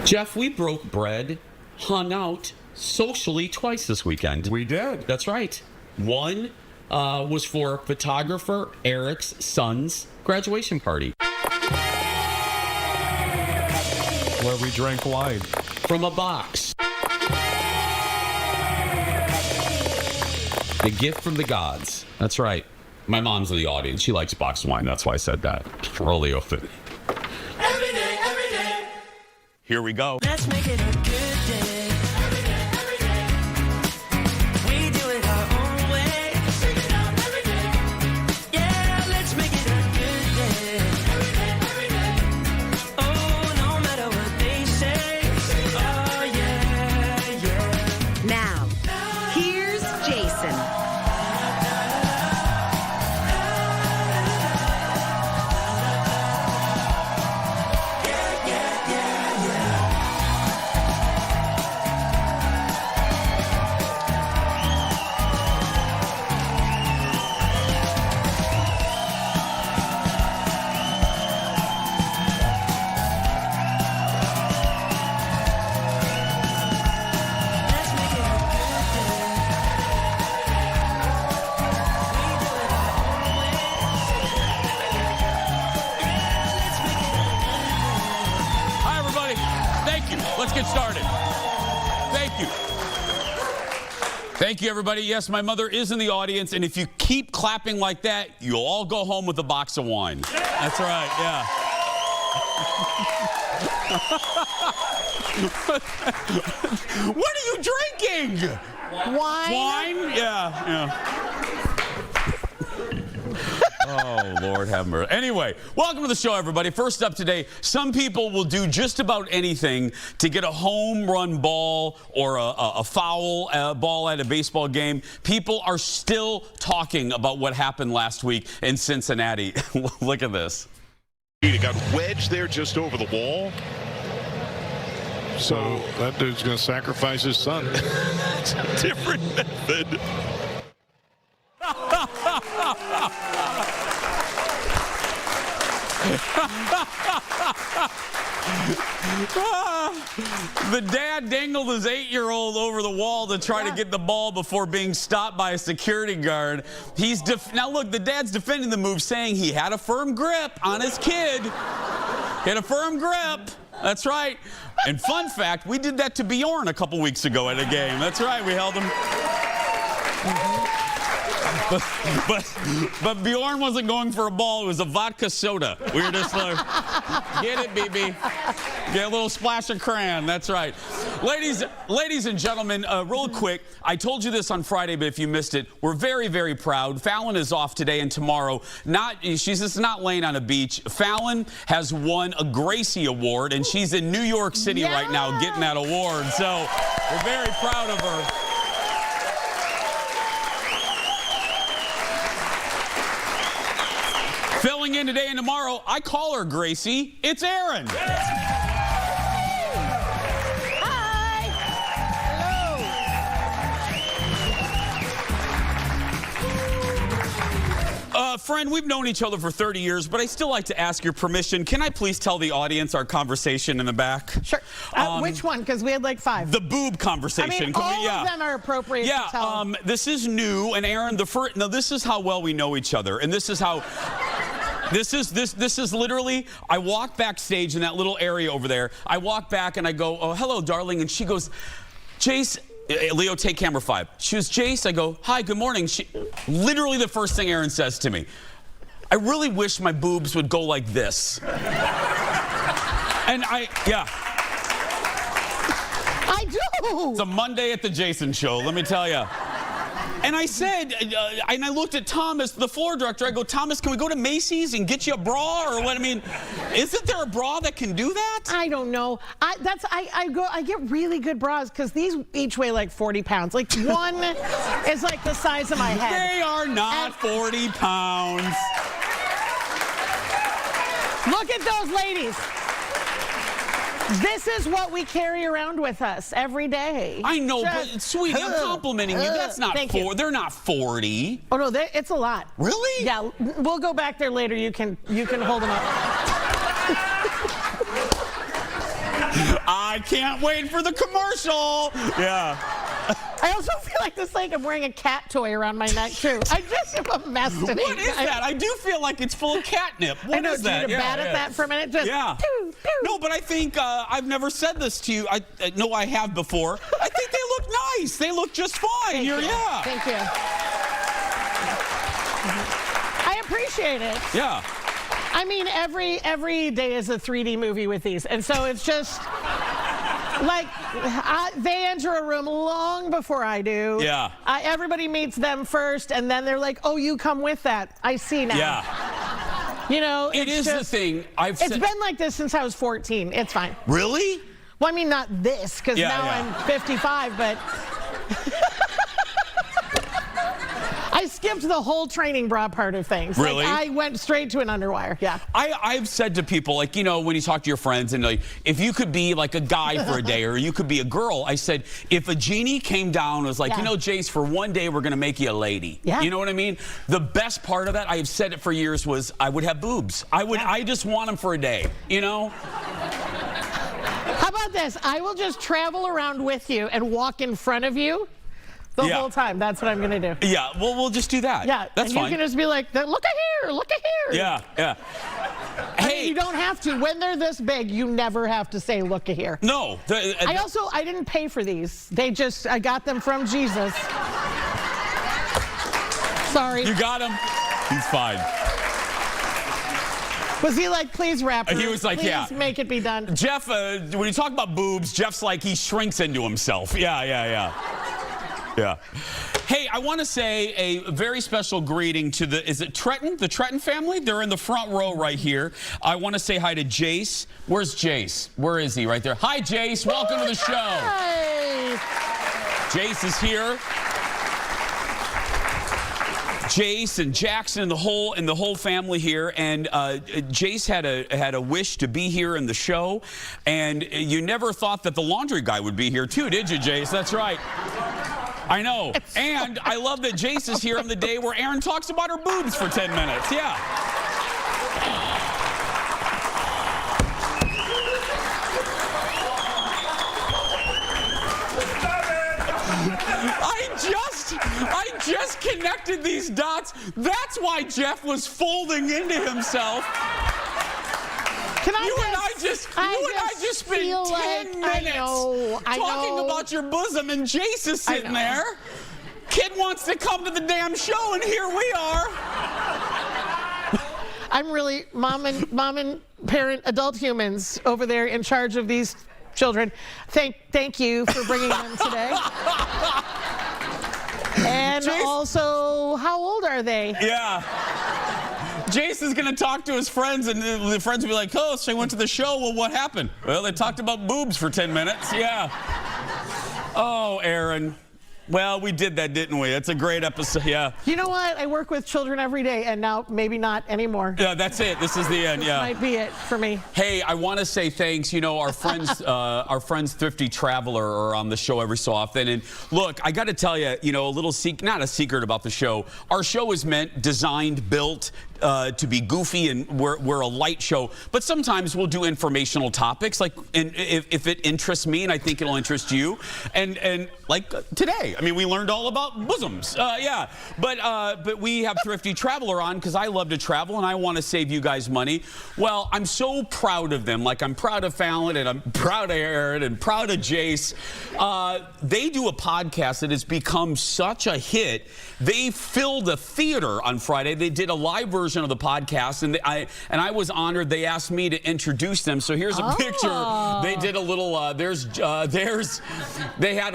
Jeff, we broke bread, hung out socially twice this weekend. We did. That's right. One was for photographer Eric's son's graduation party. Where we drank wine. From a box. The gift from the gods. That's right. My mom's in the audience. She likes boxed wine. That's why I said that. Rolly open. Every day. Here we go. Let's make it a good day. Every day. We do it our own way. Sing it out every day. Yeah, let's make it a good day. Every day. Oh, no matter what they say. Oh, yeah. Now, here's Jason. Let's make it a good day. We do it our own way. Yeah, let's make it a good day. Hi, everybody. Thank you. Let's get started. Thank you. Thank you, everybody. Yes, my mother is in the audience, and if you keep clapping like that, you'll all go home with a box of wine. That's right, yeah. What are you drinking? Wine? Yeah. Oh, Lord have mercy. Anyway, welcome to the show, everybody. First up today, some people will do just about anything to get a home run ball or a foul ball at a baseball game. People are still talking about what happened last week in Cincinnati. Look at this. He got wedged there just over the wall. So that dude's going to sacrifice his son. It's a different method. The dad dangled his 8-year-old over the wall to try to get the ball before being stopped by a security guard. Now look, the dad's defending the move, saying he had a firm grip on his kid. He had a firm grip. That's right. And fun fact, we did that to Bjorn a couple weeks ago at a game. That's right, we held him. But Bjorn wasn't going for a ball. It was a vodka soda. We were just like, get it, BB. Get a little splash of crayon. That's right. Ladies and gentlemen, real quick, I told you this on Friday, but if you missed it, we're very, very proud. Fallon is off today and tomorrow. She's just not laying on a beach. Fallon has won a Gracie Award, and she's in New York City right now getting that award. So we're very proud of her. Filling in today and tomorrow, I call her Gracie. It's Erin. Friend, we've known each other for 30 years, but I still like to ask your permission. Can I please tell the audience our conversation in the back? Sure. Which one? Because we had like 5. The boob conversation. I mean, all of them are appropriate to tell. This is new, and Erin, now this is how well we know each other, and this is how... This is literally, I walk backstage in that little area over there. I walk back and I go, oh, hello, darling. And she goes, Jace, Leo, take camera 5. She goes, Jace. I go, hi, good morning. Literally the first thing Erin says to me, I really wish my boobs would go like this. And I do. It's a Monday at the Jason Show, let me tell you. And I said, and I looked at Thomas, the floor director. I go, Thomas, can we go to Macy's and get you a bra or what? I mean, isn't there a bra that can do that? I don't know. I get really good bras because these each weigh like 40 pounds. Like one is like the size of my head. They are not 40 pounds. Look at those ladies. This is what we carry around with us every day. I know, but sweetie, I'm complimenting you. That's not they're not 40. Oh no, it's a lot. Really? Yeah, we'll go back there later. You can hold them up. I can't wait for the commercial. Yeah. I also feel like I'm wearing a cat toy around my neck too. I just am a mess today. What is that? I do feel like it's full of catnip. What is that? Do you need to bat at that for a minute? Just pew, pew. No, but I think I've never said this to you. No, I have before. I think they look nice. They look just fine. Thank you. Yeah. Thank you. I appreciate it. Yeah. I mean, every day is a 3D movie with these, and so it's just like they enter a room long before I do. Yeah. Everybody meets them first, and then they're like, "Oh, you come with that. I see now." Yeah. You know, It is the thing. It's been like this since I was 14. It's fine. Really? Well, I mean, not this, because now I'm 55, but I skipped the whole training bra part of things. Really? Like, I went straight to an underwire. Yeah. I've said to people, like, you know, when you talk to your friends and like, if you could be like a guy for a day or you could be a girl, I said, if a genie came down and was like, you know, Jace, for one day we're going to make you a lady. Yeah. You know what I mean? The best part of that, I have said it for years, was I would have boobs. I just want them for a day, you know? How about this? I will just travel around with you and walk in front of you the whole time. That's what I'm going to do. Yeah, well, we'll just do that. Yeah, that's and fine. You can just be like, look at here, look at here. Yeah, yeah. I Hey, mean, you don't have to. When they're this big, you never have to say, look at here. no. I didn't pay for these. I got them from Jesus. Sorry. You got him? He's fine. Was he like, please wrap her? He was like, please yeah. make it be done. Jeff, when you talk about boobs, Jeff's like, he shrinks into himself. Yeah. Hey, I want to say a very special greeting to the Tretton family? They're in the front row right here. I want to say hi to Jace. Where's Jace? Where is he? Right there. Hi, Jace. Welcome to the show. Hey. Jace is here. Jace and Jackson and the whole family here, and Jace had a wish to be here in the show, and you never thought that the laundry guy would be here too, did you, Jace? That's right. I know. And I love that Jace is here on the day where Aaron talks about her boobs for 10 minutes. Yeah. I just connected these dots. That's why Jeff was folding into himself. Can I You and I just spent 10 minutes talking about your bosom, and Jace is sitting there. Kid wants to come to the damn show, and here we are. I'm really mom and parent adult humans over there in charge of these children. Thank you for bringing them today. And Jace, also, how old are they? Yeah. Jace is going to talk to his friends, and the friends will be like, oh, so I went to the show. Well, what happened? Well, they talked about boobs for 10 minutes. Yeah. Oh, Aaron. Well, we did that, didn't we? It's a great episode. Yeah. You know what? I work with children every day, and now maybe not anymore. Yeah, that's it. This is the end. Yeah. Might be it for me. Hey, I want to say thanks. You know, our friends Thrifty Traveler are on the show every so often. And look, I got to tell you, you know, a little not a secret about the show. Our show is designed, built to be goofy, and we're a light show. But sometimes we'll do informational topics, like if it interests me, and I think it'll interest you. And like today, I mean, we learned all about bosoms. Yeah, but we have Thrifty Traveler on because I love to travel and I want to save you guys money. Well, I'm so proud of them. Like, I'm proud of Fallon, and I'm proud of Aaron, and proud of Jace. They do a podcast that has become such a hit. They filled a theater on Friday. They did a live version of the podcast, and I was honored. They asked me to introduce them. So here's a picture. They did a little. They had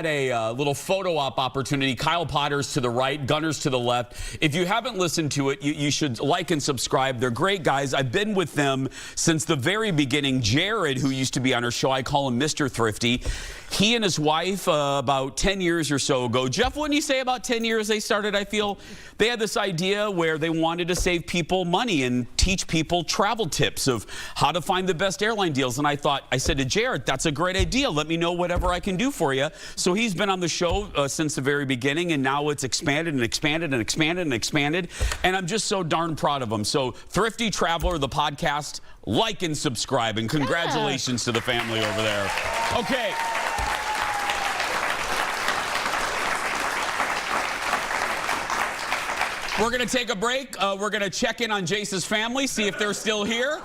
a little photo op opportunity. Kyle Potter's to the right, Gunner's to the left. If you haven't listened to it, you should like and subscribe. They're great guys. I've been with them since the very beginning. Jared, who used to be on our show, I call him Mr. Thrifty. He and his wife, about 10 years or so ago, Jeff, wouldn't you say about 10 years they started, I feel? They had this idea where they wanted to save people money and teach people travel tips of how to find the best airline deals. And I said to Jared, that's a great idea. Let me know whatever I can do for you. So he's been on the show since the very beginning, and now it's expanded and expanded and expanded and expanded. And I'm just so darn proud of him. So Thrifty Traveler, the podcast, like and subscribe, and congratulations to the family over there. Okay. We're going to take a break. We're going to check in on Jace's family, see if they're still here.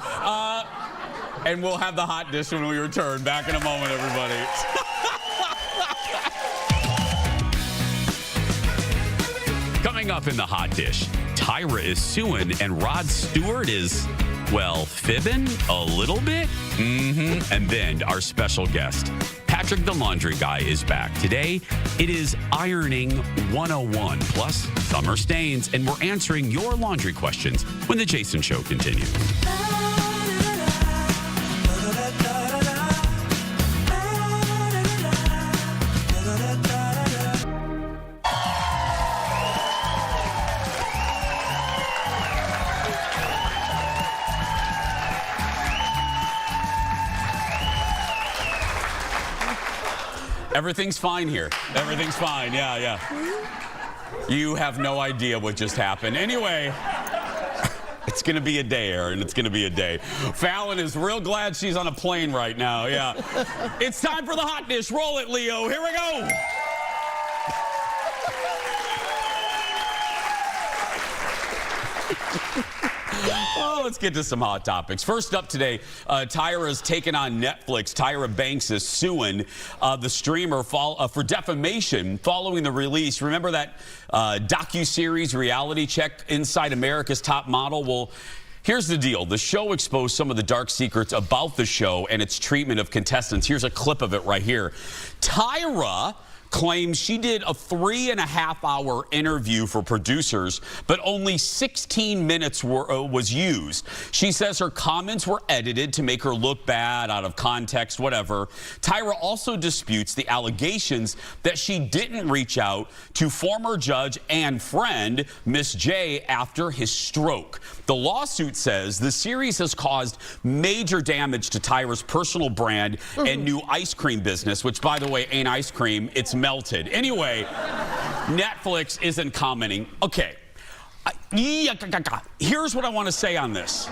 And we'll have the hot dish when we return. Back in a moment, everybody. Coming up in the hot dish, Tyra is suing and Rod Stewart is, well, fibbing a little bit. And then our special guest, Patrick the Laundry Guy, is back. Today, it is Ironing 101, plus summer stains, and we're answering your laundry questions when the Jason Show continues. Everything's fine here. Everything's fine. Yeah. You have no idea what just happened. Anyway, it's going to be a day, Aaron. It's going to be a day. Fallon is real glad she's on a plane right now. Yeah. It's time for the hot dish. Roll it, Leo. Here we go. Oh, let's get to some hot topics. First up today, Tyra's taken on Netflix. Tyra Banks is suing the streamer for defamation following the release. Remember that docuseries Reality Check Inside America's Top Model? Well, here's the deal. The show exposed some of the dark secrets about the show and its treatment of contestants. Here's a clip of it right here. Tyra claims she did a 3.5-hour interview for producers, but only 16 minutes was used. She says her comments were edited to make her look bad, out of context, whatever. Tyra also disputes the allegations that she didn't reach out to former judge and friend Miss J after his stroke. The lawsuit says the series has caused major damage to Tyra's personal brand and new ice cream business, which, by the way, ain't ice cream, it's melted. Anyway, Netflix isn't commenting. Okay. Here's what I want to say on this.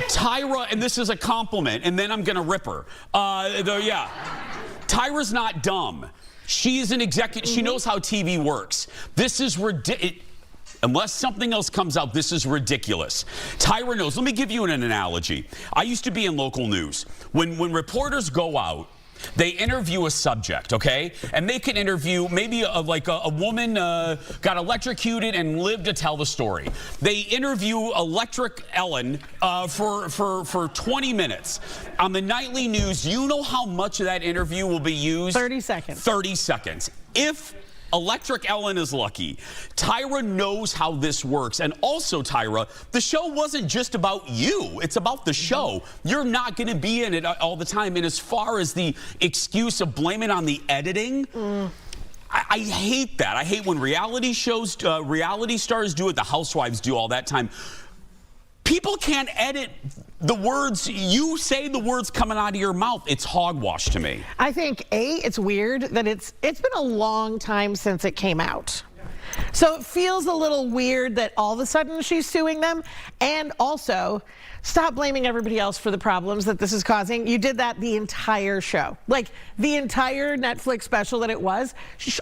Tyra, and this is a compliment, and then I'm going to rip her. Tyra's not dumb. She's an executive. She knows how TV works. This is ridiculous. Unless something else comes out, this is ridiculous. Tyra knows. Let me give you an analogy. I used to be in local news. When reporters go out, they interview a subject, okay? And they can interview maybe a woman got electrocuted and lived to tell the story. They interview Electric Ellen for 20 minutes. On the nightly news, you know how much of that interview will be used? 30 seconds. 30 seconds. If Electric Ellen is lucky, Tyra knows how this works. And also, Tyra, the show wasn't just about you. It's about the show. You're not going to be in it all the time. And as far as the excuse of blaming on the editing, I hate that. I hate when reality shows, reality stars do it. The housewives do all that time. People can't edit the words. You say the words coming out of your mouth. It's hogwash to me. I think, it's weird that it's been a long time since it came out. So it feels a little weird that all of a sudden she's suing them. And also, stop blaming everybody else for the problems that this is causing. You did that the entire show. Like, the entire Netflix special that it was,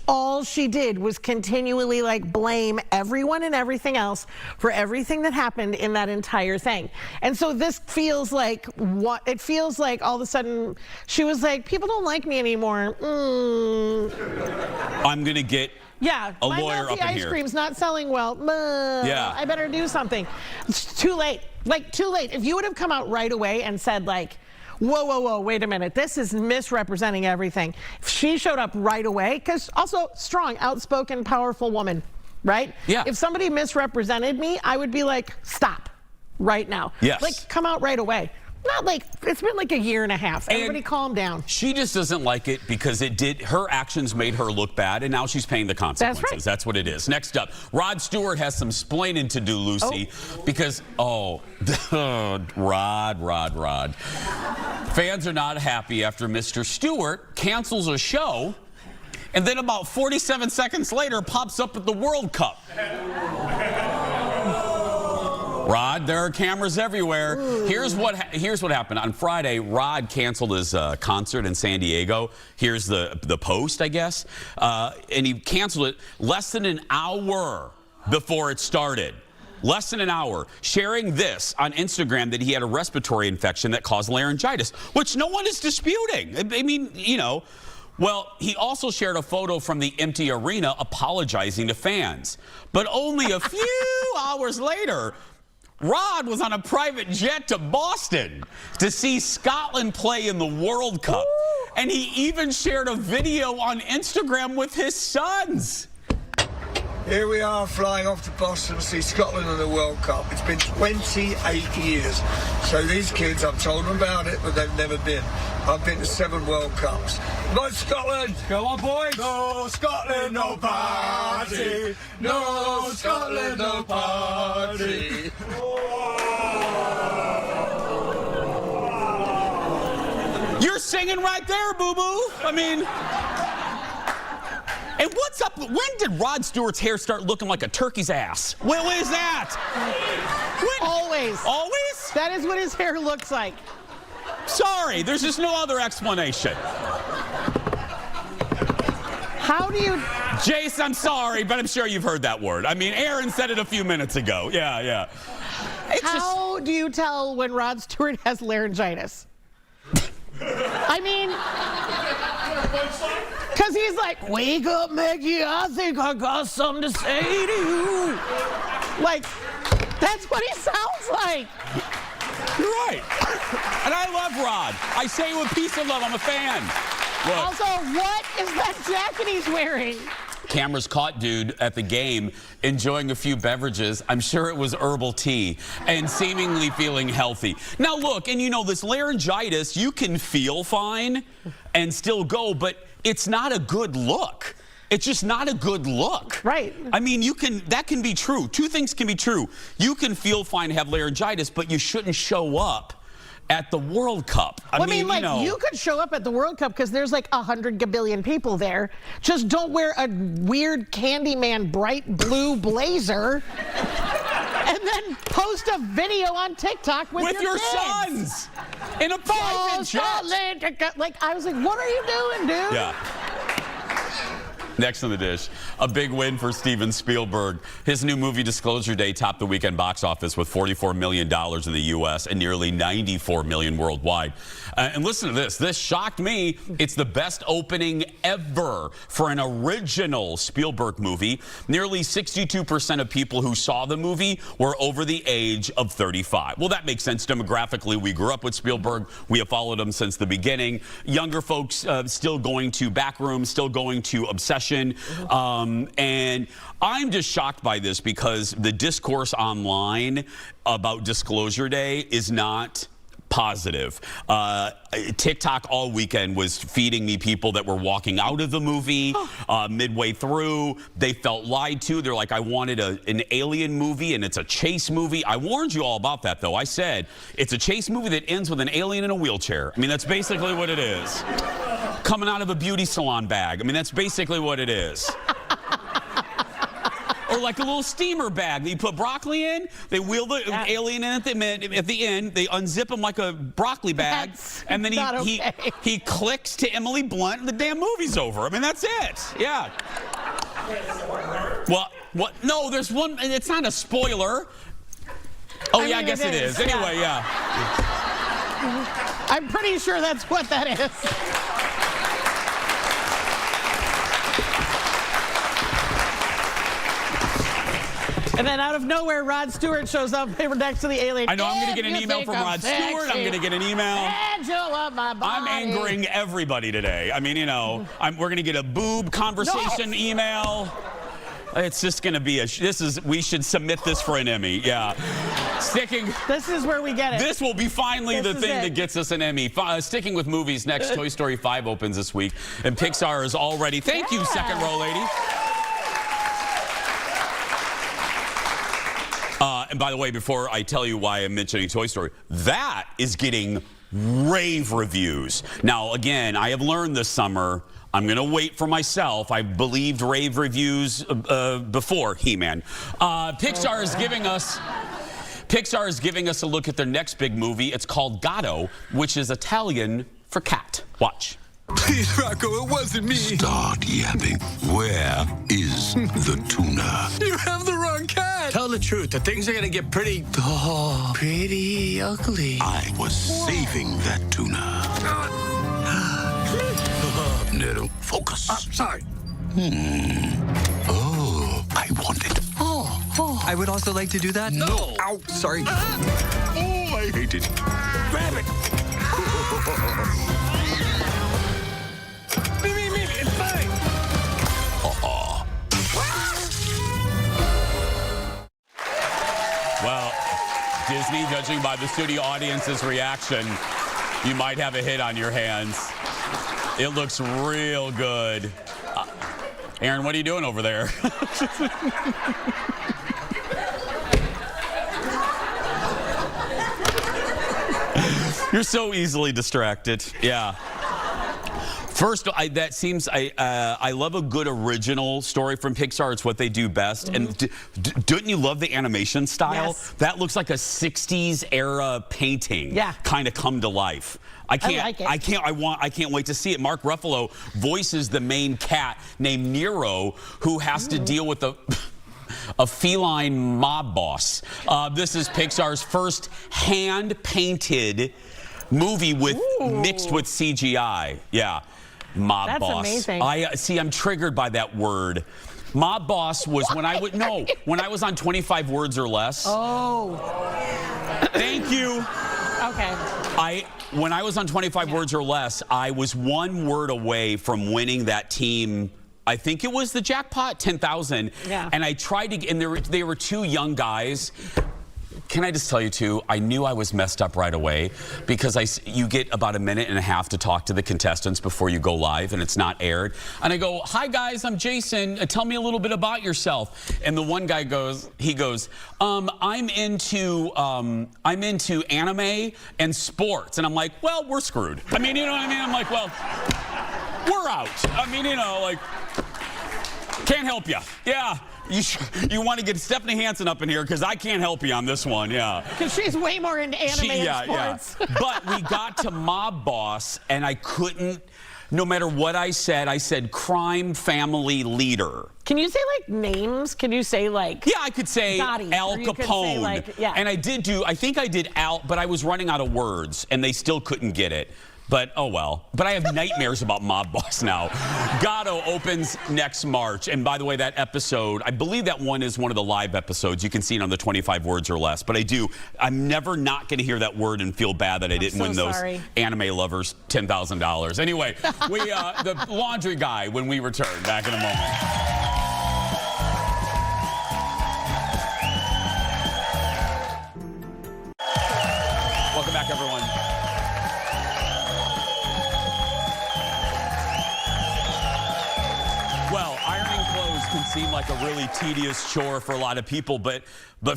all she did was continually, blame everyone and everything else for everything that happened in that entire thing. And so this feels like it feels like all of a sudden she was like, people don't like me anymore. I'm going to get a lawyer up in ice here. Cream's not selling well. Yeah. I better do something. It's too late. Too late. If you would have come out right away and said, whoa, wait a minute, this is misrepresenting everything. If she showed up right away, because also strong, outspoken, powerful woman, right? Yeah. If somebody misrepresented me, I would be like, stop right now. Yes. Come out right away. Not like, it's been like a year and a half. Everybody calm down. She just doesn't like it because her actions made her look bad, and now she's paying the consequences. That's right. That's what it is. Next up, Rod Stewart has some splaining to do, Lucy, because, Rod. Fans are not happy after Mr. Stewart cancels a show, and then about 47 seconds later pops up at the World Cup. Rod, there are cameras everywhere. Here's what happened. On Friday, Rod canceled his concert in San Diego. Here's the post, I guess. And he canceled it less than an hour before it started. Less than an hour. Sharing this on Instagram that he had a respiratory infection that caused laryngitis, which no one is disputing. I mean, you know. Well, he also shared a photo from the empty arena apologizing to fans. But only a few hours later, Rod was on a private jet to Boston to see Scotland play in the World Cup. Ooh. And he even shared a video on Instagram with his sons. Here we are flying off to Boston to see Scotland in the World Cup. It's been 28 years. So these kids, I've told them about it, but they've never been. I've been to 7 World Cups. Come on, Scotland! Go on, boys! No Scotland, no party! No Scotland, no party! You're singing right there, boo-boo. I mean... And what's up? When did Rod Stewart's hair start looking like a turkey's ass? When is that? When? Always. Always? That is what his hair looks like. Sorry, there's just no other explanation. How do you... Jace, I'm sorry, but I'm sure you've heard that word. I mean, Aaron said it a few minutes ago. Yeah. How do you tell when Rod Stewart has laryngitis? I mean... Because he's like, wake up, Maggie, I think I got something to say to you. Like, that's what he sounds like. You're right. And I love Rod. I say it with peace and love. I'm a fan. Look. Also, what is that jacket he's wearing? Cameras caught dude at the game enjoying a few beverages. I'm sure it was herbal tea and seemingly feeling healthy. Now look, and you know this laryngitis, you can feel fine and still go, but it's not a good look. It's just not a good look. Right. I mean, that can be true. Two things can be true. You can feel fine, have laryngitis, but you shouldn't show up at the World Cup. I mean, like, you know, you could show up at the World Cup because there's like 100 gabillion people there. Just don't wear a weird Candyman bright blue blazer and then post a video on TikTok with your kids. sons in a private jet. Like, I was like, what are you doing, dude? Yeah. Next on the dish, a big win for Steven Spielberg. His new movie Disclosure Day topped the weekend box office with $44 million in the U.S. and nearly $94 million worldwide. And listen to this. This shocked me. It's the best opening ever for an original Spielberg movie. Nearly 62% of people who saw the movie were over the age of 35. Well, that makes sense demographically. We grew up with Spielberg. We have followed him since the beginning. Younger folks still going to Backrooms, still going to Obsession. And I'm just shocked by this because the discourse online about Disclosure Day is not positive. TikTok all weekend was feeding me people that were walking out of the movie midway through. They felt lied to. They're like, I wanted an alien movie and it's a chase movie. I warned you all about that, though. I said it's a chase movie that ends with an alien in a wheelchair. I mean, that's basically what it is. Coming out of a beauty salon bag. I mean, that's basically what it is. Or like a little steamer bag that you put broccoli in. They wheel the alien in at the end. They unzip him like a broccoli bag. And then he clicks to Emily Blunt and the damn movie's over. I mean, that's it. Yeah. Well, what? No, there's one. It's not a spoiler. Oh, yeah, I guess it is. Anyway, yeah. I'm pretty sure that's what that is. And then out of nowhere, Rod Stewart shows up next to the alien. I know, I'm going to get an email from Rod Stewart. I'm going to get an email. I'm angering everybody today. I mean, you know, we're going to get a boob conversation email. It's just going to be we should submit this for an Emmy. Yeah. This is where we get it. This will be finally the thing that gets us an Emmy. Sticking with movies, next Toy Story 5 opens this week, and Pixar is already. Thank you, second row lady. And by the way, before I tell you why I'm mentioning Toy Story, that is getting rave reviews. Now, again, I have learned this summer, I'm going to wait for myself. I believed rave reviews before He-Man. Pixar is giving us a look at their next big movie. It's called Gatto, which is Italian for cat. Watch. Please, Rocco, it wasn't me. Start yapping. Where is the tuna? You have the wrong cat. Tell the truth. The things are going to get pretty ugly. I was saving that tuna. Nero, focus. Sorry. Oh, I want it. Oh. I would also like to do that. No. Ow, sorry. Oh, I hate it. Grab it. Me, it's fine. Well, Disney, judging by the studio audience's reaction, you might have a hit on your hands. It looks real good. Aaron, what are you doing over there? You're so easily distracted. Yeah. First, I love a good original story from Pixar. It's what they do best. And don't you love the animation style? Yes. That looks like a 60s era painting. Yeah. Kind of come to life. I like it. I can't wait to see it. Mark Ruffalo voices the main cat named Nero, who has to deal with a feline mob boss. This is Pixar's first hand-painted movie mixed with CGI. Yeah. Mob That's boss. amazing. I'm triggered by that word. Mob boss was when I was on 25 words or less. Oh. Thank you. Okay. When I was on 25 words or less, I was one word away from winning that team. I think it was the jackpot, 10,000. Yeah. And I tried to, and they were two young guys. Can I just tell you, too, I knew I was messed up right away because you get about a minute and a half to talk to the contestants before you go live, and it's not aired. And I go, hi, guys, I'm Jason. Tell me a little bit about yourself. And the one guy goes, I'm into anime and sports. And I'm like, well, we're screwed. I mean, you know what I mean? I'm like, well, we're out. I mean, you know, like, can't help you. Yeah. You want to get Stephanie Hansen up in here because I can't help you on this one, yeah. Because she's way more into anime and sports. Yeah. But we got to Mob Boss, and I couldn't, no matter what I said crime family leader. Can you say, like, names? Can you say, like... Yeah, I could say Gotti, Al Capone. And I think I did Al, but I was running out of words, and they still couldn't get it. But, oh well. But I have nightmares about Mob Boss now. Gatto opens next March. And by the way, that episode, I believe that one is one of the live episodes. You can see it on the 25 words or less. But I'm never not going to hear that word and feel bad that I didn't win those anime lovers $10,000. Anyway, the Laundry Guy when we return. Back in a moment. Welcome back, everyone. Well, ironing clothes can seem like a really tedious chore for a lot of people, but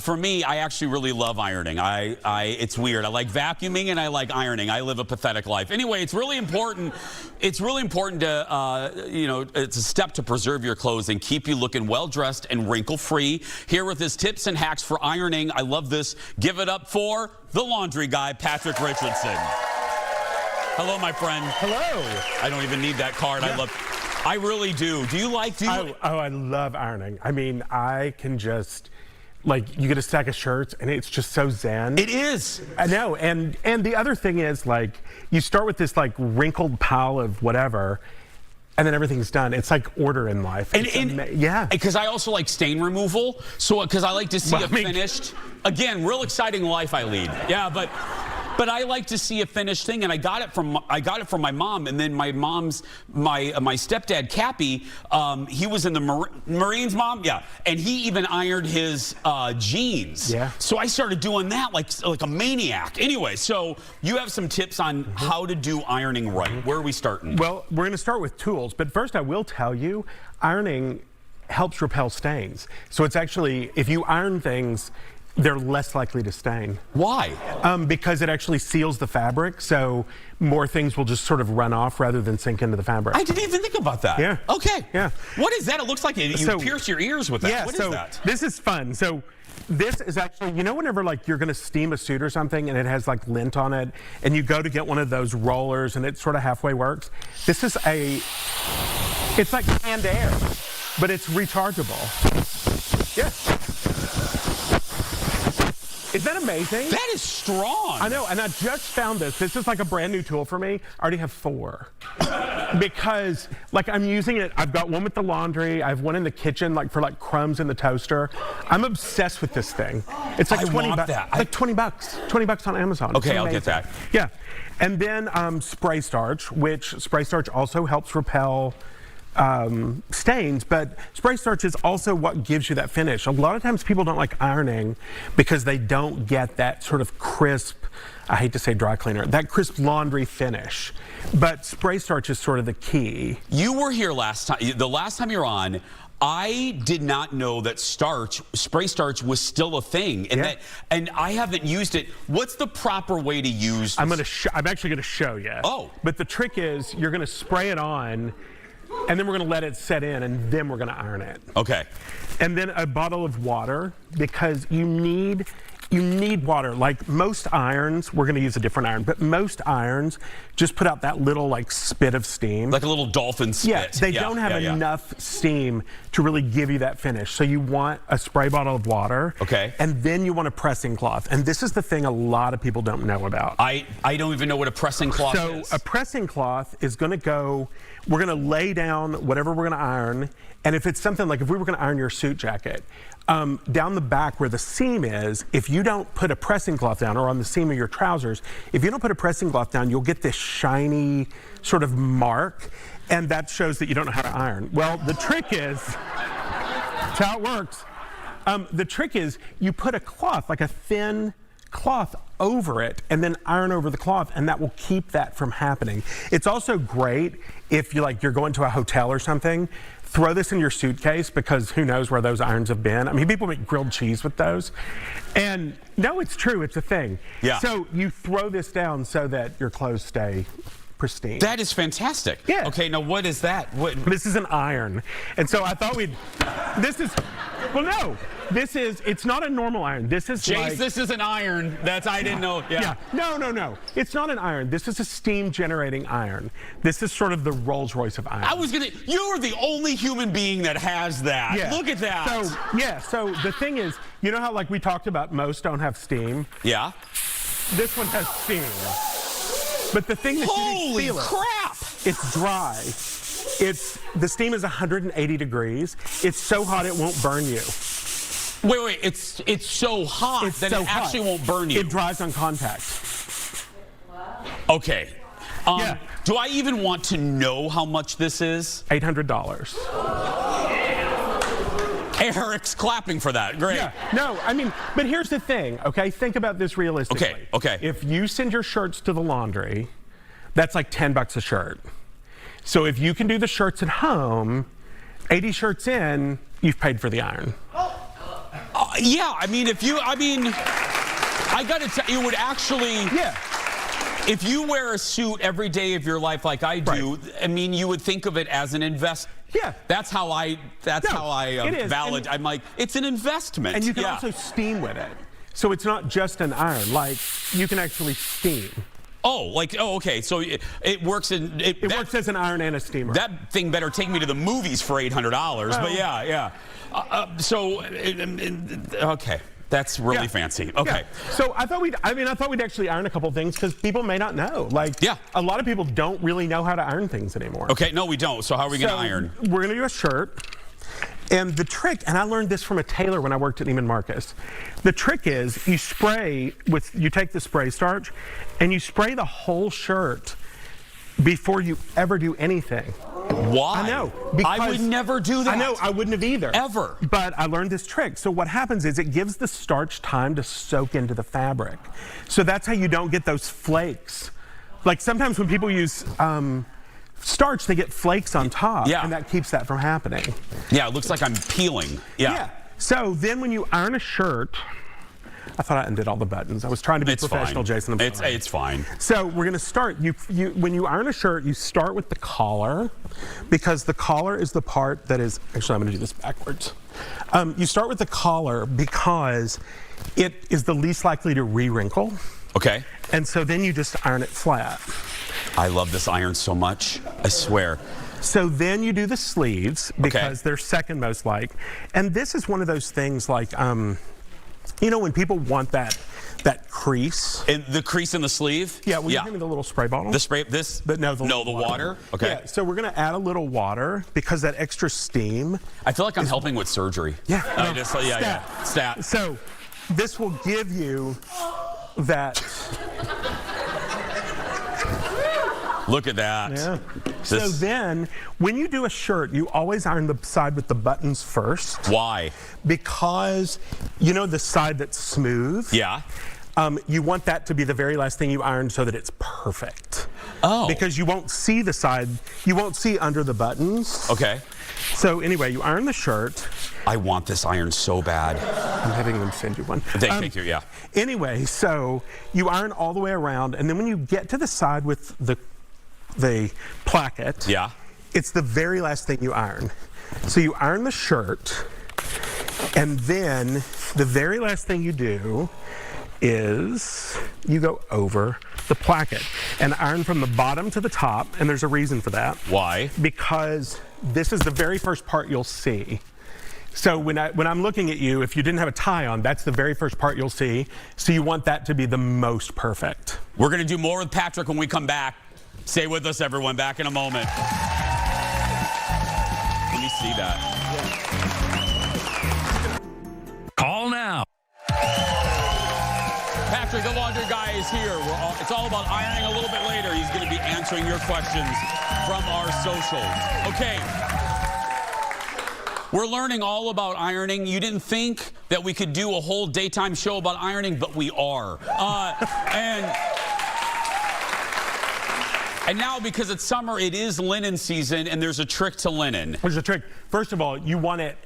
for me, I actually really love ironing. It's weird. I like vacuuming and I like ironing. I live a pathetic life. Anyway, it's really important. It's really important to, it's a step to preserve your clothes and keep you looking well-dressed and wrinkle-free. Here with his tips and hacks for ironing. I love this. Give it up for the Laundry Guy, Patric Richardson. Hello, my friend. Hello. I don't even need that card. Yeah. I really do. Do you like? I love ironing. I mean, I can just, like, you get a stack of shirts and it's just so zen. It is. I know. And the other thing is, like, you start with this, like, wrinkled pile of whatever, and then everything's done. It's like order in life. Yeah. Because I also like stain removal. So, because I like to see it finished. Again, real exciting life I lead. Yeah, but But I like to see a finished thing, and I got it from my mom, and then my stepdad Cappy, he was in the Marines, Mom, yeah, and he even ironed his jeans. Yeah. So I started doing that like a maniac. Anyway, so you have some tips on how to do ironing right. Where are we starting? Well, we're going to start with tools, but first I will tell you, ironing helps repel stains. So it's actually, if you iron things, they're less likely to stain. Why? Because it actually seals the fabric, so more things will just sort of run off rather than sink into the fabric. I didn't even think about that. Yeah. Okay. Yeah. What is that? It looks like you pierce your ears with that. Yeah, What so is that? this is fun. So this is actually, you know, whenever like you're going to steam a suit or something and it has like lint on it, and you go to get one of those rollers and it sort of halfway works. This is it's like canned air, but it's rechargeable. Yeah. Isn't that amazing? That is strong. I know, and I just found this. This is like a brand new tool for me. I already have 4. Because, like, I'm using it. I've got one with the laundry. I have one in the kitchen, like, for, like, crumbs in the toaster. I'm obsessed with this thing. It's like 20 bucks. Like 20 bucks. 20 bucks on Amazon. Okay, I'll get that. Yeah. And then spray starch, which spray starch also helps repel stains, but spray starch is also what gives you that finish. A lot of times people don't like ironing because they don't get that sort of crisp, I hate to say dry cleaner, that crisp laundry finish. But spray starch is sort of the key. You were here last time. The last time you were on, I did not know that spray starch was still a thing, and I haven't used it. What's the proper way to use? I'm actually gonna show you. Oh. But the trick is you're gonna spray it on, and then we're going to let it set in, and then we're going to iron it. Okay. And then a bottle of water, because you need water. Like most irons, we're going to use a different iron, but most irons just put out that little like spit of steam. Like a little dolphin spit. Yeah, they don't have enough steam to really give you that finish. So you want a spray bottle of water. Okay. And then you want a pressing cloth. And this is the thing a lot of people don't know about. I don't even know what a pressing cloth is. So a pressing cloth is going to go, we're going to lay down whatever we're going to iron. And if it's something like if we were going to iron your suit jacket, down the back where the seam is, if you don't put a pressing cloth down, or on the seam of your trousers, if you don't put a pressing cloth down, you'll get this shiny sort of mark, and that shows that you don't know how to iron. Well, the trick is, that's how it works. The trick is you put a cloth, like a thin cloth over it, and then iron over the cloth, and that will keep that from happening. It's also great if you're going to a hotel or something. Throw this in your suitcase, because who knows where those irons have been. I mean, people make grilled cheese with those. And no, it's true, it's a thing. Yeah. So you throw this down so that your clothes stay pristine. That is fantastic. Yeah. Okay, now what is that? This is an iron. And so I thought it's not a normal iron. This is Jace, this is an iron. I didn't know. Yeah. No. It's not an iron. This is a steam generating iron. This is sort of the Rolls Royce of iron. You are the only human being that has that. Yeah. Look at that. So the thing is, you know how like we talked about most don't have steam? Yeah. This one has steam. But the thing that you didn't feel crap! It's dry. The steam is 180 degrees. It's so hot it won't burn you. Wait, it's so hot that it actually won't burn you. It dries on contact. Okay. Do I even want to know how much this is? $800. Eric's clapping for that. Great. Yeah. No, I mean, but here's the thing, okay? Think about this realistically. Okay. If you send your shirts to the laundry, that's like $10 a shirt. So if you can do the shirts at home, 80 shirts in, you've paid for the iron. Yeah, I gotta tell you, it would actually. Yeah. If you wear a suit every day of your life like I do, right. I mean, you would think of it as an investment. Yeah. That's how I valid. I'm like, it's an investment. And you can also steam with it. So it's not just an iron. Like, you can actually steam. Okay. So it works in... It works as an iron and a steamer. That thing better take me to the movies for $800. But yeah. Okay. That's really fancy. Okay. Yeah. So I thought we'd actually iron a couple things, because people may not know. Like, a lot of people don't really know how to iron things anymore. Okay, no, we don't. So how are we going to iron? We're going to do a shirt. And the trick, and I learned this from a tailor when I worked at Neiman Marcus. The trick is you take the spray starch and you spray the whole shirt before you ever do anything. Why? I know. I would never do that. I know, I wouldn't have either. Ever. But I learned this trick. So what happens is it gives the starch time to soak into the fabric. So that's how you don't get those flakes. Like sometimes when people use starch, they get flakes on top, and that keeps that from happening. Yeah, it looks like I'm peeling. Yeah. So then when you iron a shirt, I thought I undid all the buttons. I was trying to be professional, Jason. It's fine. So we're going to start. When you iron a shirt, you start with the collar, because the collar is the part that is. Actually, I'm going to do this backwards. You start with the collar because it is the least likely to re-wrinkle. Okay. And so then you just iron it flat. I love this iron so much. I swear. So then you do the sleeves because they're second most like. And this is one of those things like. You know when people want that crease? The crease in the sleeve? Yeah, will you give me the little spray bottle? The spray, this? But no, the water? Okay. Yeah, so we're gonna add a little water because that extra steam. I feel like I'm helping with surgery. Yeah. Stat. So this will give you that. Look at that. Yeah. So then, when you do a shirt, you always iron the side with the buttons first. Why? Because, you know the side that's smooth? Yeah. You want that to be the very last thing you iron so that it's perfect. Oh. Because you won't see the side, you won't see under the buttons. Okay. So anyway, you iron the shirt. I want this iron so bad. I'm having them send you one. Thank you, yeah. Anyway, so you iron all the way around, and then when you get to the side with the placket, it's the very last thing you iron. So you iron the shirt, and then the very last thing you do is you go over the placket and iron from the bottom to the top, and there's a reason for that. Why? Because this is the very first part you'll see. So when I'm looking at you, if you didn't have a tie on, that's the very first part you'll see. So you want that to be the most perfect. We're going to do more with Patrick when we come back. Stay with us, everyone. Back in a moment. Let me see that. Call now. Patrick, the laundry guy, is here. It's all about ironing a little bit later. He's going to be answering your questions from our socials. Okay. We're learning all about ironing. You didn't think that we could do a whole daytime show about ironing, but we are. And now, because it's summer, it is linen season, and there's a trick to linen. There's a trick. First of all, you want it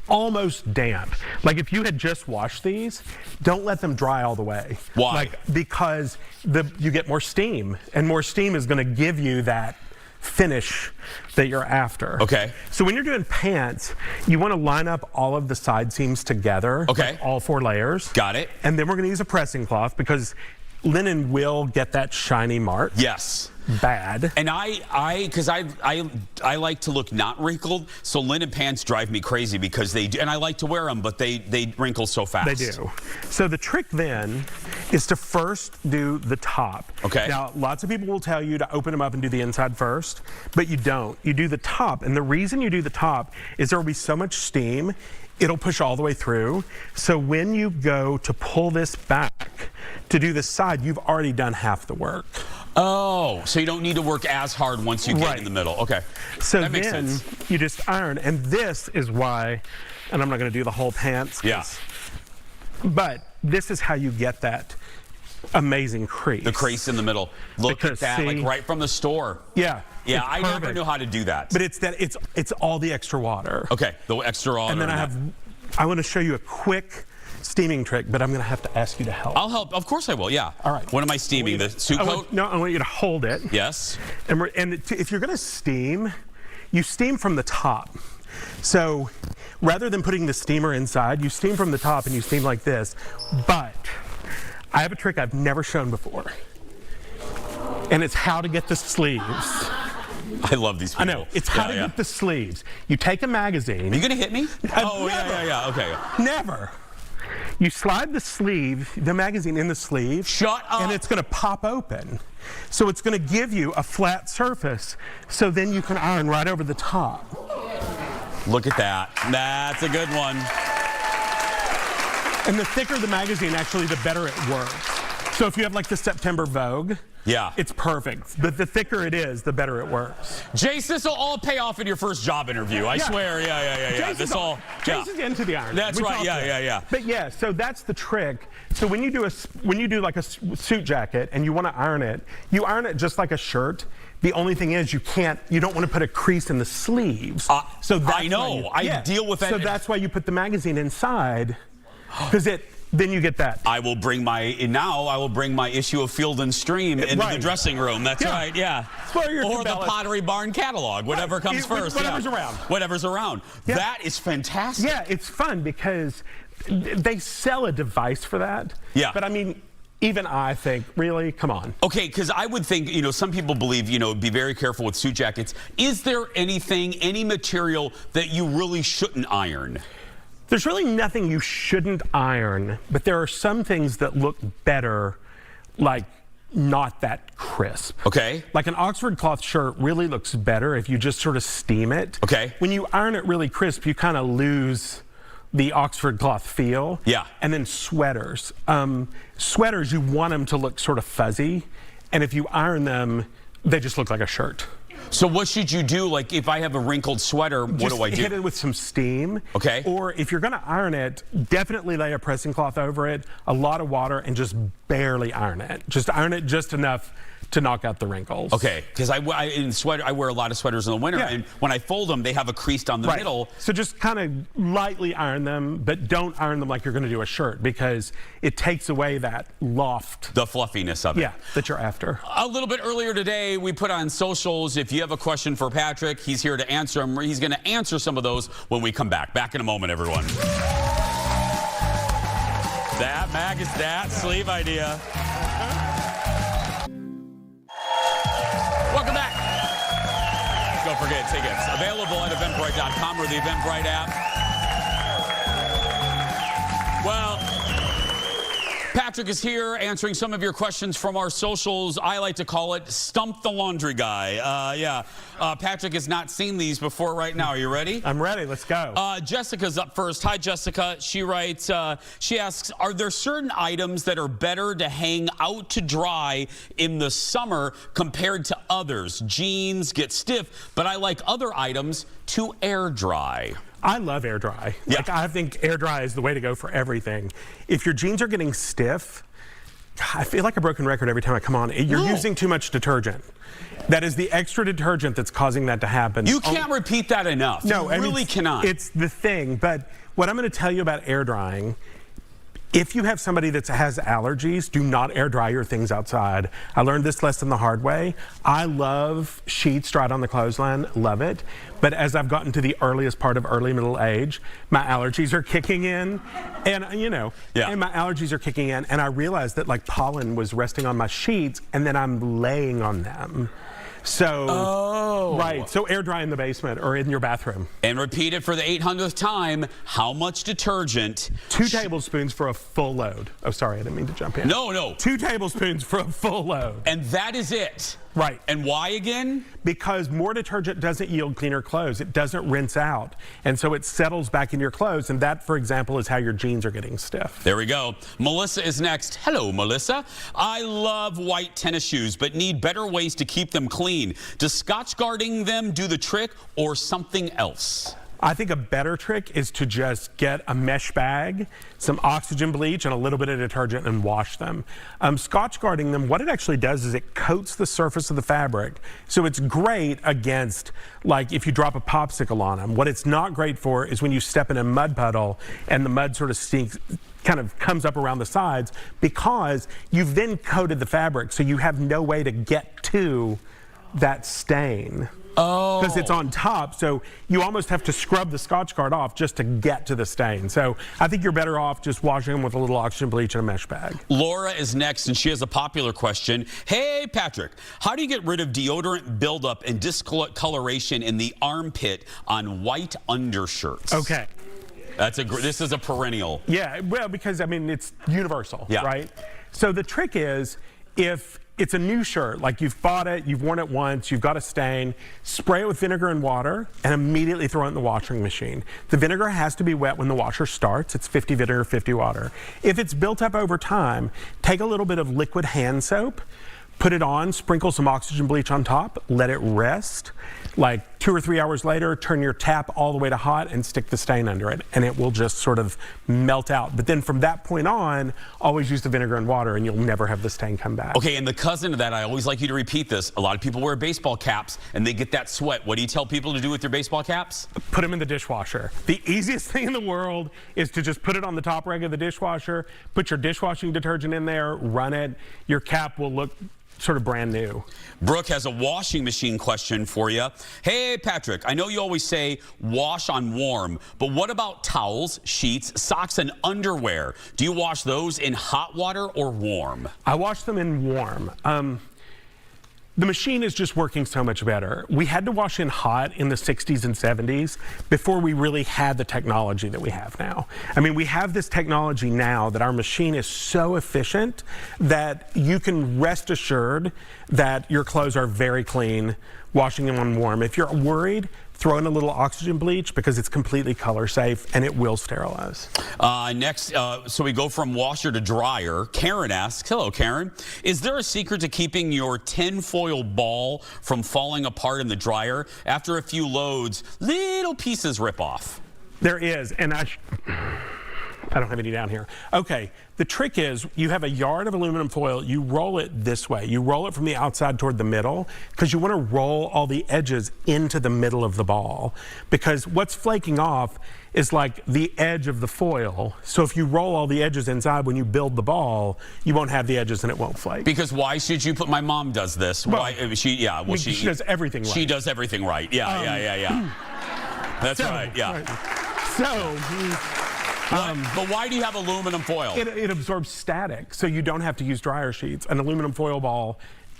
almost damp. Like if you had just washed these, don't let them dry all the way. Why? Because you get more steam, and more steam is going to give you that finish that you're after. Okay. So when you're doing pants, you want to line up all of the side seams together. Okay. Like all 4 layers. Got it. And then we're going to use a pressing cloth because linen will get that shiny mark. Yes. Bad. And because I like to look not wrinkled, so linen pants drive me crazy because they do, and I like to wear them, but they wrinkle so fast. They do. So the trick then is to first do the top. Okay. Now, lots of people will tell you to open them up and do the inside first, but you don't. You do the top, and the reason you do the top is there will be so much steam, it'll push all the way through. So when you go to pull this back to do the side, you've already done half the work. Oh, so you don't need to work as hard once you get in the middle. Okay. So that makes then sense. you just iron, and this is why, and I'm not going to do the whole pants. Yeah. But this is how you get that amazing crease. The crease in the middle. Look at that, like right from the store. Yeah. Yeah, I never knew how to do that. But it's all the extra water. Okay, the extra water. And then I want to show you a quick steaming trick, but I'm going to have to ask you to help. I'll help. Of course I will, yeah. All right. What am I steaming? The suit coat? I want you to hold it. Yes. And if you're going to steam, you steam from the top. So rather than putting the steamer inside, you steam from the top and you steam like this. But I have a trick I've never shown before. And it's how to get the sleeves. I love these people. I know. It's how to get the sleeves. You take a magazine. Are you going to hit me? Oh, yeah. Okay. Never. You slide the magazine in the sleeve. Shut up. And it's going to pop open. So it's going to give you a flat surface. So then you can iron right over the top. Look at that. That's a good one. And the thicker the magazine, actually, the better it works. So if you have like the September Vogue, yeah, it's perfect. But the thicker it is, the better it works. Jace, this will all pay off in your first job interview. I swear. Yeah. Jace is into the iron. That's right. Yeah. But yeah, so that's the trick. So when you do like a suit jacket and you want to iron it just like a shirt. The only thing is you don't want to put a crease in the sleeves. So that's I know. I deal with that. So that's why you put the magazine inside, because then you get that. I will bring my issue of Field and Stream into the dressing room. That's right. Yeah. Or the Pottery Barn catalog, whatever comes first. Whatever's around. Whatever's around. Yeah. That is fantastic. Yeah, it's fun because they sell a device for that. Yeah. But I mean, even I think, really, come on. Okay, because I would think, some people believe, be very careful with suit jackets. Is there any material that you really shouldn't iron? There's really nothing you shouldn't iron, but there are some things that look better, like not that crisp. Okay. Like an Oxford cloth shirt really looks better if you just sort of steam it. Okay. When you iron it really crisp, you kind of lose the Oxford cloth feel. Yeah. And then sweaters. Sweaters, you want them to look sort of fuzzy, and if you iron them, they just look like a shirt. So what should you do? Like if I have a wrinkled sweater, what do I do? Just hit it with some steam. Okay. Or if you're going to iron it, definitely lay a pressing cloth over it, a lot of water, and just barely iron it. Just iron it just enough to knock out the wrinkles. Okay, because I wear a lot of sweaters in the winter, and when I fold them, they have a crease down the middle. So just kind of lightly iron them, but don't iron them like you're going to do a shirt, because it takes away that loft. The fluffiness of it. Yeah, that you're after. A little bit earlier today, we put on socials, if you have a question for Patrick, he's here to answer them. He's going to answer some of those when we come back. Back in a moment, everyone. That mag is that sleeve idea. Welcome back. Don't forget, tickets available at eventbrite.com or the Eventbrite app. Well, Patrick is here answering some of your questions from our socials. I like to call it Stump the Laundry Guy. Patrick has not seen these before right now. Are you ready? I'm ready. Let's go. Jessica's up first. Hi, Jessica. She writes, she asks, are there certain items that are better to hang out to dry in the summer compared to others? Jeans get stiff, but I like other items to air dry. I love air dry. Yeah. Like, I think air dry is the way to go for everything. If your jeans are getting stiff, I feel like a broken record every time I come on. You're using too much detergent. That is the extra detergent that's causing that to happen. You can't repeat that enough. No, you really cannot. It's the thing. But what I'm going to tell you about air drying, if you have somebody that has allergies, do not air dry your things outside. I learned this lesson the hard way. I love sheets dried on the clothesline, love it. But as I've gotten to the earliest part of early middle age, my allergies are kicking in. And, and my allergies are kicking in. And I realized that like pollen was resting on my sheets and then I'm laying on them. So, right, so air dry in the basement or in your bathroom. And repeat it for the 800th time. How much detergent? 2 tablespoons for a full load. Oh, sorry, I didn't mean to jump in. No. 2 tablespoons for a full load. And that is it. Right. And why again? Because more detergent doesn't yield cleaner clothes. It doesn't rinse out. And so it settles back in your clothes. And that, for example, is how your jeans are getting stiff. There we go. Melissa is next. Hello, Melissa. I love white tennis shoes, but need better ways to keep them clean. Does Scotch guarding them do the trick or something else? I think a better trick is to just get a mesh bag, some oxygen bleach, and a little bit of detergent and wash them. Scotch guarding them, what it actually does is it coats the surface of the fabric. So it's great against, like, if you drop a popsicle on them. What it's not great for is when you step in a mud puddle and the mud sort of stinks, kind of comes up around the sides, because you've then coated the fabric, so you have no way to get to that stain. Oh. Because it's on top, so you almost have to scrub the Scotch Guard off just to get to the stain. So I think you're better off just washing them with a little oxygen bleach and a mesh bag. Laura is next, and she has a popular question. Hey, Patrick, how do you get rid of deodorant buildup and discoloration in the armpit on white undershirts? Okay. This is a perennial. Yeah, well, because, I mean, it's universal, Yeah. right? So the trick is, if it's a new shirt. Like you've bought it, you've worn it once, you've got a stain. Spray it with vinegar and water and immediately throw it in the washing machine. The vinegar has to be wet when the washer starts. It's 50 vinegar, 50 water. If it's built up over time, take a little bit of liquid hand soap, put it on, sprinkle some oxygen bleach on top, let it rest. Like 2 or 3 hours later, turn your tap all the way to hot and stick the stain under it, and it will just sort of melt out. But then from that point on, always use the vinegar and water, and you'll never have the stain come back. Okay, and the cousin of that, I always like you to repeat this. A lot of people wear baseball caps, and they get that sweat. What do you tell people to do with their baseball caps? Put them in the dishwasher. The easiest thing in the world is to just put it on the top rag of the dishwasher, put your dishwashing detergent in there, run it. Your cap will look sort of brand new. Brooke has a washing machine question for you. Hey, Patrick, I know you always say wash on warm, but what about towels, sheets, socks, and underwear? Do you wash those in hot water or warm? I wash them in warm. The machine is just working so much better. We had to wash in hot in the 60s and 70s before we really had the technology that we have now. I mean, we have this technology now that our machine is so efficient that you can rest assured that your clothes are very clean washing them on warm. If you're worried, throw in a little oxygen bleach because it's completely color safe and it will sterilize. Next, so we go from washer to dryer. Karen asks, hello Karen, is there a secret to keeping your tinfoil ball from falling apart in the dryer? After a few loads, little pieces rip off. There is, and I don't have any down here. Okay, the trick is you have a yard of aluminum foil, you roll it this way. You roll it from the outside toward the middle because you want to roll all the edges into the middle of the ball because what's flaking off is like the edge of the foil. So if you roll all the edges inside when you build the ball, you won't have the edges and it won't flake. Because why should you put, my mom does this. Well, why, she does everything right. She does everything right. Yeah. That's right, yeah. Right. So, but why do you have aluminum foil? It absorbs static, so you don't have to use dryer sheets. An aluminum foil ball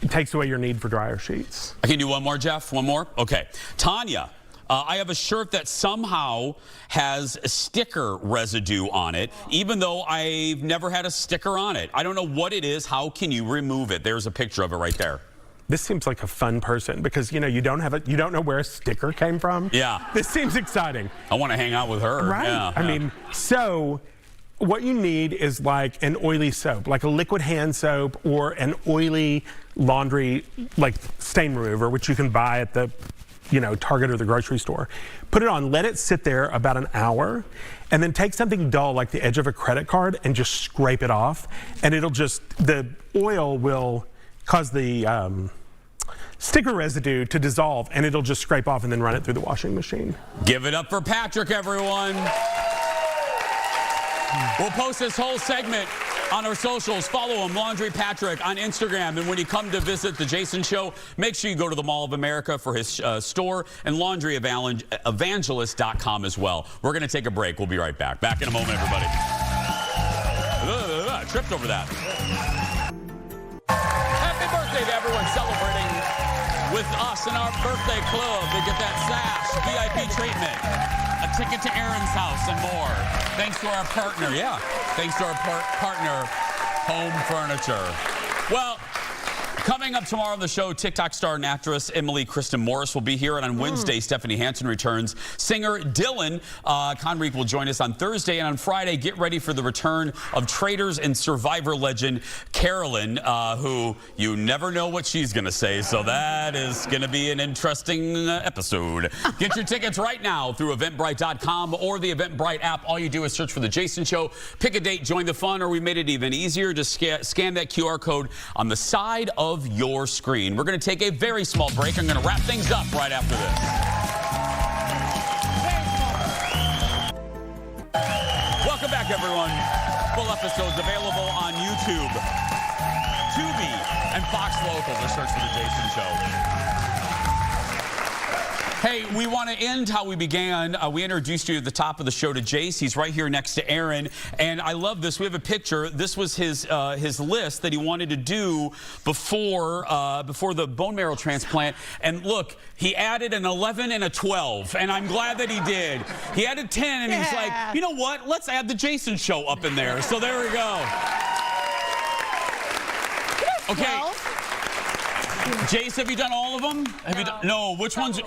takes away your need for dryer sheets. I can do one more, Jeff? One more? Okay. Tanya, I have a shirt that somehow has a sticker residue on it, even though I've never had a sticker on it. I don't know what it is. How can you remove it? There's a picture of it right there. This seems like a fun person because, you know, you don't know where a sticker came from. Yeah. This seems exciting. I want to hang out with her. Right. Yeah, I mean, so what you need is like an oily soap, like a liquid hand soap or an oily laundry, like stain remover, which you can buy at the, you know, Target or the grocery store. Put it on, let it sit there about an hour, and then take something dull like the edge of a credit card and just scrape it off. And it'll just, the oil will cause the sticker residue to dissolve and it'll just scrape off and then run it through the washing machine. Give it up for Patrick, everyone. We'll post this whole segment on our socials. Follow him, Laundry Patric, on Instagram. And when you come to visit The Jason Show, make sure you go to the Mall of America for his store and laundryevangelist.com as well. We're going to take a break. We'll be right back. Back in a moment, everybody. I tripped over that. Happy birthday to everyone celebrating with us in our birthday club. They get that sash, VIP treatment, a ticket to Aaron's house, and more. Thanks to our partner. Yeah, thanks to our partner, Home Furniture. Well, coming up tomorrow on the show, TikTok star and actress Emily Kristen Morris will be here, and on Wednesday, Stephanie Hansen returns. Singer Dylan Conrique will join us on Thursday, and on Friday, get ready for the return of Traitors and Survivor legend Carolyn, who you never know what she's going to say, so that is going to be an interesting episode. Get your tickets right now through Eventbrite.com or the Eventbrite app. All you do is search for The Jason Show, pick a date, join the fun, or we made it even easier. Just scan that QR code on the side of your screen. We're going to take a very small break. I'm going to wrap things up right after this. Welcome back, everyone. Full episodes available on YouTube, Tubi, and Fox Local. Just search for The Jason Show. Hey, we want to end how we began. We introduced you at the top of the show to Jace. He's right here next to Aaron. And I love this. We have a picture. This was his list that he wanted to do before the bone marrow transplant. And look, he added an 11 and a 12. And I'm glad that he did. He added 10, and he's like, you know what? Let's add the Jason Show up in there. So there we go. Okay. Jace, have you done all of them? Have you done, no. Which ones do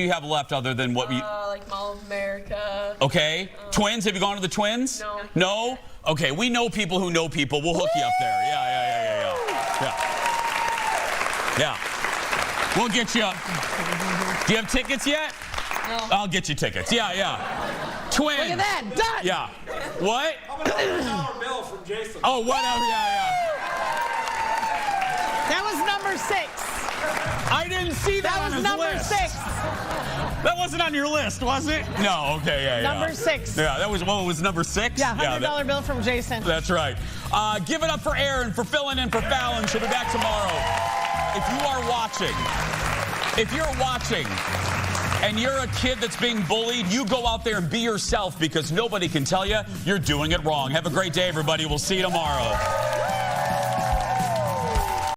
you have left other than what we? Like Mall of America. Okay. Twins? Have you gone to the Twins? No. No? Okay. We know people who know people. We'll hook you up there. Yeah. We'll get you. Do you have tickets yet? No. I'll get you tickets. Yeah. Twins. Look at that. Done. Yeah. What? $100 bill from Jason. Oh, whatever. Yeah. That was number 6. I didn't see that on That was his number list. 6. That wasn't on your list, was it? No. Okay. Yeah. Number 6. Yeah. That was what was number 6. Yeah, $100 bill from Jason. That's right. Give it up for Erin for filling in for Fallon. She'll be back tomorrow. If you're watching and you're a kid that's being bullied, you go out there and be yourself because nobody can tell you you're doing it wrong. Have a great day, everybody. We'll see you tomorrow.